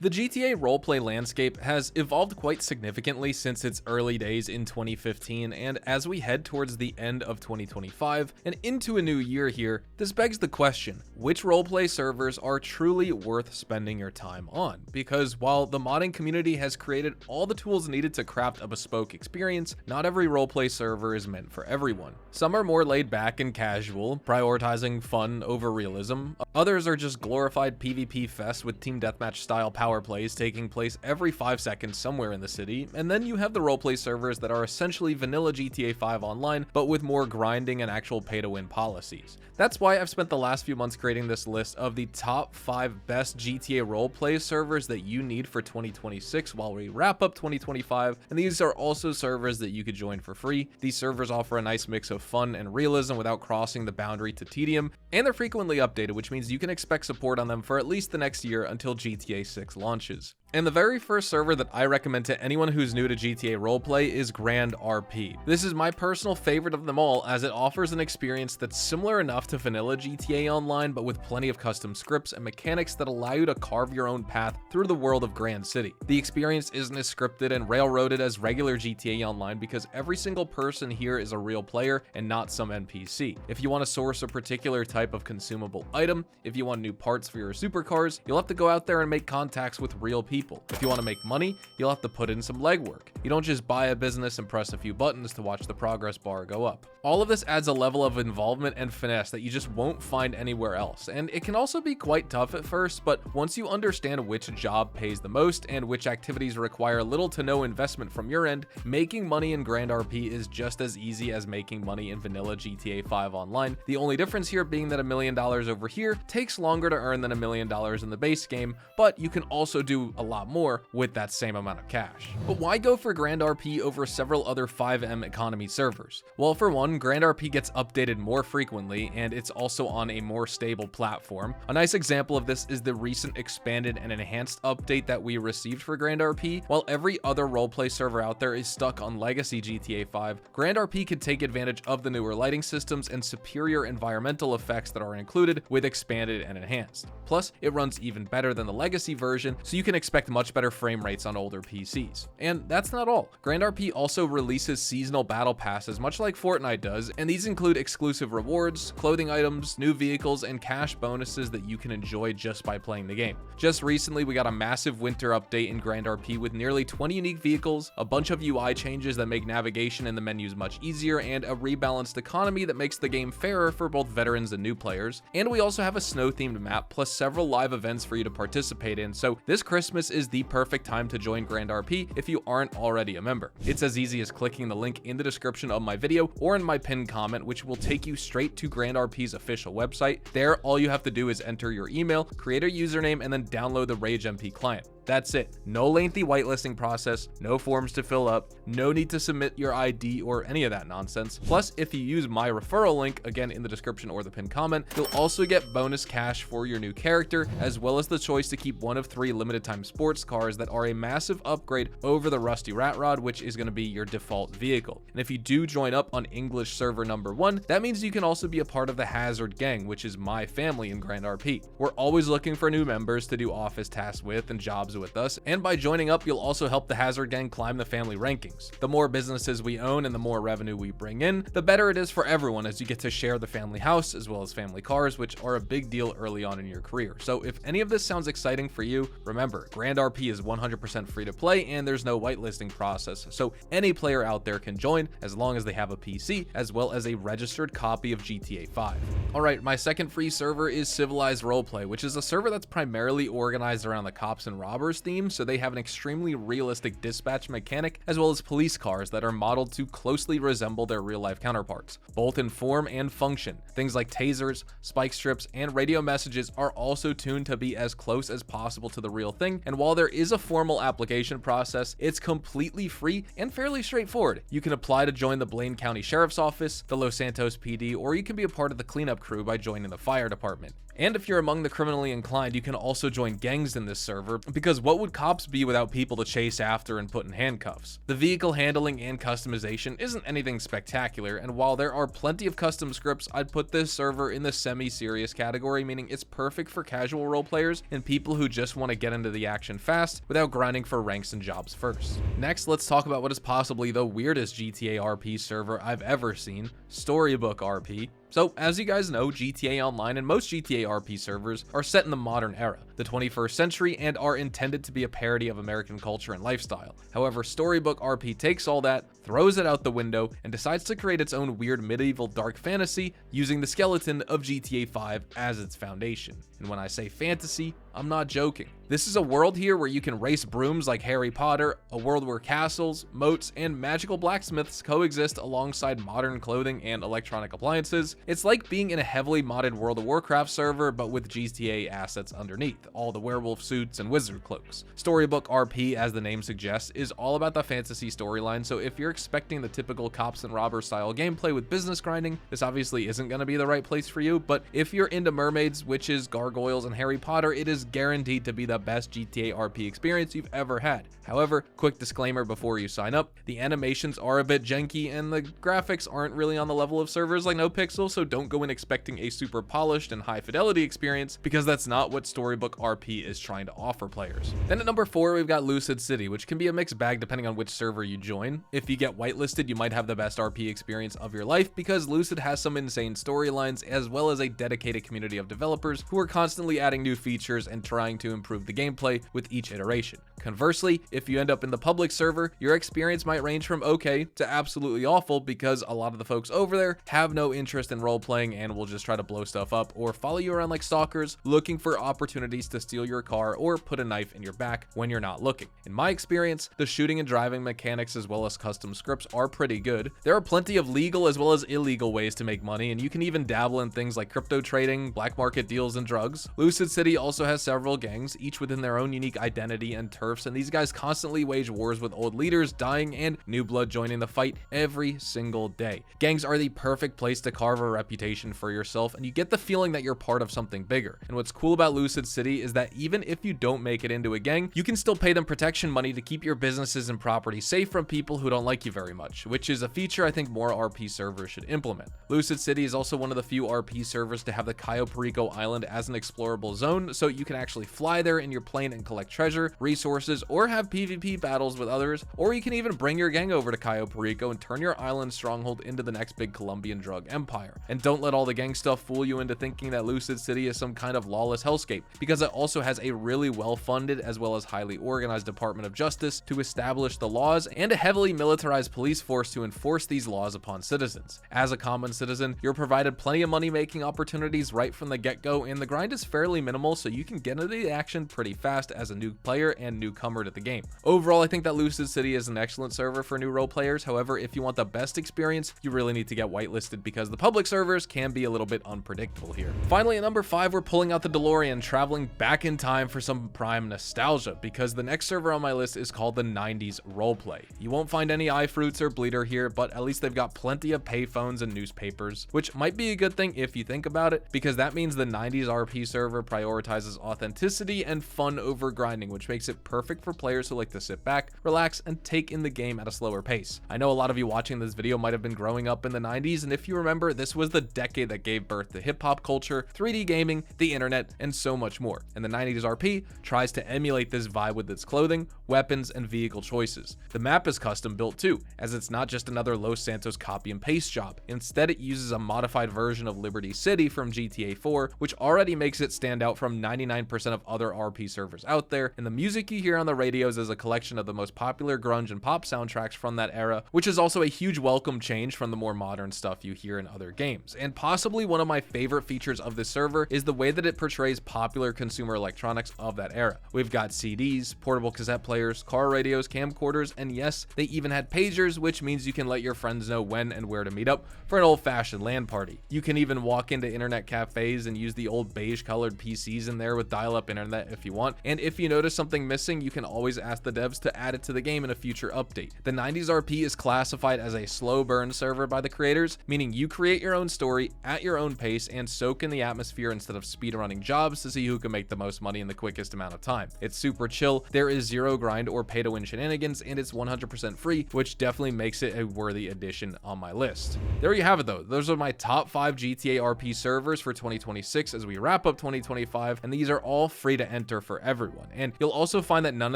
The GTA roleplay landscape has evolved quite significantly since its early days in 2015, and as we head towards the end of 2025 and into a new year here, this begs the question, which roleplay servers are truly worth spending your time on? Because while the modding community has created all the tools needed to craft a bespoke experience, not every roleplay server is meant for everyone. Some are more laid back and casual, prioritizing fun over realism. Others are just glorified PvP fest with team deathmatch style power plays taking place every 5 seconds somewhere in the city, and then you have the roleplay servers that are essentially vanilla GTA 5 online, but with more grinding and actual pay-to-win policies. That's why I've spent the last few months creating this list of the top 5 best GTA roleplay servers that you need for 2026 while we wrap up 2025, and these are also servers that you could join for free. These servers offer a nice mix of fun and realism without crossing the boundary to tedium, and they're frequently updated, which means you can expect support on them for at least the next year until GTA 6 launches. And the very first server that I recommend to anyone who's new to GTA roleplay is grandrp. This is my personal favorite of them all, as it offers an experience that's similar enough to vanilla GTA Online, but with plenty of custom scripts and mechanics that allow you to carve your own path through the world of Grand City. The experience isn't as scripted and railroaded as regular GTA Online because every single person here is a real player and not some NPC. If you want to source a particular type of consumable item, if you want new parts for your supercars, you'll have to go out there and make contacts with real people. If you want to make money, you'll have to put in some legwork. You don't just buy a business and press a few buttons to watch the progress bar go up. All of this adds a level of involvement and finesse that you just won't find anywhere else, and it can also be quite tough at first, but once you understand which job pays the most and which activities require little to no investment from your end, making money in grandrp is just as easy as making money in vanilla GTA 5 online. The only difference here being that $1 million over here takes longer to earn than $1 million in the base game, but you can also do a lot more with that same amount of cash. But why go for grandrp over several other 5M economy servers? Well, for one, grandrp gets updated more frequently, and it's also on a more stable platform. A nice example of this is the recent expanded and enhanced update that we received for grandrp. While every other roleplay server out there is stuck on legacy GTA 5, grandrp can take advantage of the newer lighting systems and superior environmental effects that are included with expanded and enhanced. Plus, it runs even better than the legacy version, so you can expect much better frame rates on older PCs. And that's not all. grandrp also releases seasonal battle passes, much like Fortnite does, and these include exclusive rewards, clothing items, new vehicles, and cash bonuses that you can enjoy just by playing the game. Just recently, we got a massive winter update in grandrp with nearly 20 unique vehicles, a bunch of UI changes that make navigation in the menus much easier, and a rebalanced economy that makes the game fairer for both veterans and new players. And we also have a snow-themed map, plus several live events for you to participate in, so this Christmas is the perfect time to join grandrp if you aren't already a member. It's as easy as clicking the link in the description of my video or in my pinned comment, which will take you straight to grandrp's official website. There, all you have to do is enter your email, create a username, and then download the RageMP client. That's it. No lengthy whitelisting process, no forms to fill up, no need to submit your ID or any of that nonsense. Plus, if you use my referral link, again in the description or the pinned comment, you'll also get bonus cash for your new character, as well as the choice to keep one of 3 limited time sports cars that are a massive upgrade over the Rusty Rat Rod, which is going to be your default vehicle. And if you do join up on English server number 1, that means you can also be a part of the Hazard Gang, which is my family in grandrp. We're always looking for new members to do office tasks with and jobs with us, and by joining up, you'll also help the Hazard Gang climb the family rankings. The more businesses we own and the more revenue we bring in, the better it is for everyone, as you get to share the family house as well as family cars, which are a big deal early on in your career. So if any of this sounds exciting for you, remember, grandrp is 100% free to play and there's no whitelisting process, so any player out there can join as long as they have a PC as well as a registered copy of GTA 5. Alright, my second free server is Civilized Roleplay, which is a server that's primarily organized around the cops and robbers theme, so they have an extremely realistic dispatch mechanic as well as police cars that are modeled to closely resemble their real-life counterparts, both in form and function. Things like tasers, spike strips, and radio messages are also tuned to be as close as possible to the real thing, and while there is a formal application process, it's completely free and fairly straightforward. You can apply to join the Blaine County Sheriff's Office, the Los Santos PD, or you can be a part of the cleanup crew by joining the fire department. And if you're among the criminally inclined, you can also join gangs in this server, because what would cops be without people to chase after and put in handcuffs? The vehicle handling and customization isn't anything spectacular, and while there are plenty of custom scripts, I'd put this server in the semi-serious category, meaning it's perfect for casual role players and people who just want to get into the action fast without grinding for ranks and jobs first. Next, let's talk about what is possibly the weirdest GTA RP server I've ever seen, Storybook RP. So, as you guys know, GTA Online and most GTA RP servers are set in the modern era, the 21st century, and are intended to be a parody of American culture and lifestyle. However, Storybook RP takes all that, throws it out the window, and decides to create its own weird medieval dark fantasy using the skeleton of GTA 5 as its foundation. And when I say fantasy, I'm not joking. This is a world here where you can race brooms like Harry Potter, a world where castles, moats, and magical blacksmiths coexist alongside modern clothing and electronic appliances. It's like being in a heavily modded World of Warcraft server, but with GTA assets underneath, all the werewolf suits and wizard cloaks. Storybook RP, as the name suggests, is all about the fantasy storyline, so if you're expecting the typical cops and robbers style gameplay with business grinding, this obviously isn't going to be the right place for you, but if you're into mermaids, witches, gargoyles, and Harry Potter, it is guaranteed to be the best GTA RP experience you've ever had. However, quick disclaimer before you sign up, the animations are a bit janky and the graphics aren't really on the level of servers like NoPixel, so don't go in expecting a super polished and high fidelity experience, because that's not what Storybook RP is trying to offer players. Then at number 4, we've got Lucid City, which can be a mixed bag depending on which server you join. If you get whitelisted, you might have the best RP experience of your life, because Lucid has some insane storylines as well as a dedicated community of developers who are constantly adding new features and trying to improve the gameplay with each iteration. Conversely, if you end up in the public server, your experience might range from okay to absolutely awful, because a lot of the folks over there have no interest in role playing and will just try to blow stuff up or follow you around like stalkers, looking for opportunities to steal your car or put a knife in your back when you're not looking. In my experience, the shooting and driving mechanics as well as custom scripts are pretty good. There are plenty of legal as well as illegal ways to make money, and you can even dabble in things like crypto trading, black market deals, and drugs. Lucid City also has several gangs, each within their own unique identity and turfs, and these guys constantly wage wars with old leaders dying and new blood joining the fight every single day. Gangs are the perfect place to carve a reputation for yourself, and you get the feeling that you're part of something bigger. And what's cool about Lucid City is that even if you don't make it into a gang, you can still pay them protection money to keep your businesses and property safe from people who don't like you very much, which is a feature I think more RP servers should implement. Lucid City is also one of the few RP servers to have the Cayo Perico Island as an explorable zone, so you can actually fly there in your plane and collect treasure, resources, or have PvP battles with others, or you can even bring your gang over to Cayo Perico and turn your island stronghold into the next big Colombian drug empire. And don't let all the gang stuff fool you into thinking that Lucid City is some kind of lawless hellscape, because it also has a really well-funded as well as highly organized Department of Justice to establish the laws and a heavily militarized police force to enforce these laws upon citizens. As a common citizen, you're provided plenty of money-making opportunities right from the get-go, and the grind is fairly minimal, so you can get into the action pretty fast as a new player and newcomer to the game. Overall, I think that Lucid City is an excellent server for new role players. However, if you want the best experience, you really need to get whitelisted, because the public servers can be a little bit unpredictable here. Finally, at number 5, we're pulling out the DeLorean, traveling back in time for some prime nostalgia, because the next server on my list is called the 90s Roleplay. You won't find any iFruits or Bleeder here, but at least they've got plenty of payphones and newspapers, which might be a good thing if you think about it, because that means the 90s RP server prioritizes authenticity and fun over grinding, which makes it perfect for players who like to sit back, relax, and take in the game at a slower pace. I know a lot of you watching this video might have been growing up in the 90s, and if you remember, this was the decade that gave birth to hip-hop culture, 3D gaming, the internet, and so much more. And the 90s RP tries to emulate this vibe with its clothing, weapons, and vehicle choices. The map is custom built too, as it's not just another Los Santos copy and paste job. Instead, it uses a modified version of Liberty City from GTA 4, which already makes it stand out from 99% of other RP servers out there, and the music you hear on the radios is a collection of the most popular grunge and pop soundtracks from that era, which is also a huge welcome change from the more modern stuff you hear in other games. And possibly one of my favorite features of this server is the way that it portrays popular consumer electronics of that era. We've got CDs, portable cassette players, car radios, camcorders, and yes, they even had pagers, which means you can let your friends know when and where to meet up for an old-fashioned LAN party. You can even walk into internet cafes and use the old beige colored PCs in there with dial-up internet if you want, and if you notice something missing, you can always ask the devs to add it to the game in a future update. The 90s RP is classified as a slow burn server by the creators, meaning you create your own story at your own pace and soak in the atmosphere instead of speedrunning jobs to see who can make the most money in the quickest amount of time. It's super chill, there is zero grind or pay to win shenanigans, and it's 100% free, which definitely makes it a worthy addition on my list. There you have it though. Those are my top 5 GTA RP servers for 2026 as we wrap up 2025, and these are all free to enter for everyone. And you'll also find that none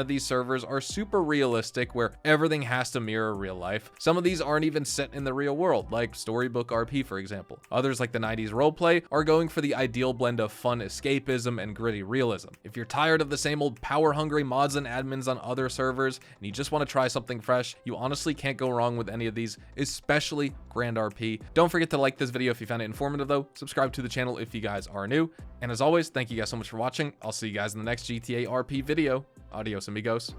of these servers are super realistic where everything has to mirror real life. Some of these aren't even set in the real world, like Storybook RP for example. Others, like the 90s Roleplay, are going for the ideal blend of fun escapism and gritty realism. If you're tired of the same old power-hungry mods and admins on other servers and you just want to try something fresh, you honestly can't go wrong with any of these, especially grandrp. Don't forget to like this video if you found it informative though, subscribe to the channel if you guys are new, and as always, thank you guys so much for watching. I'll see you guys in the next GTA RP video. Adios amigos.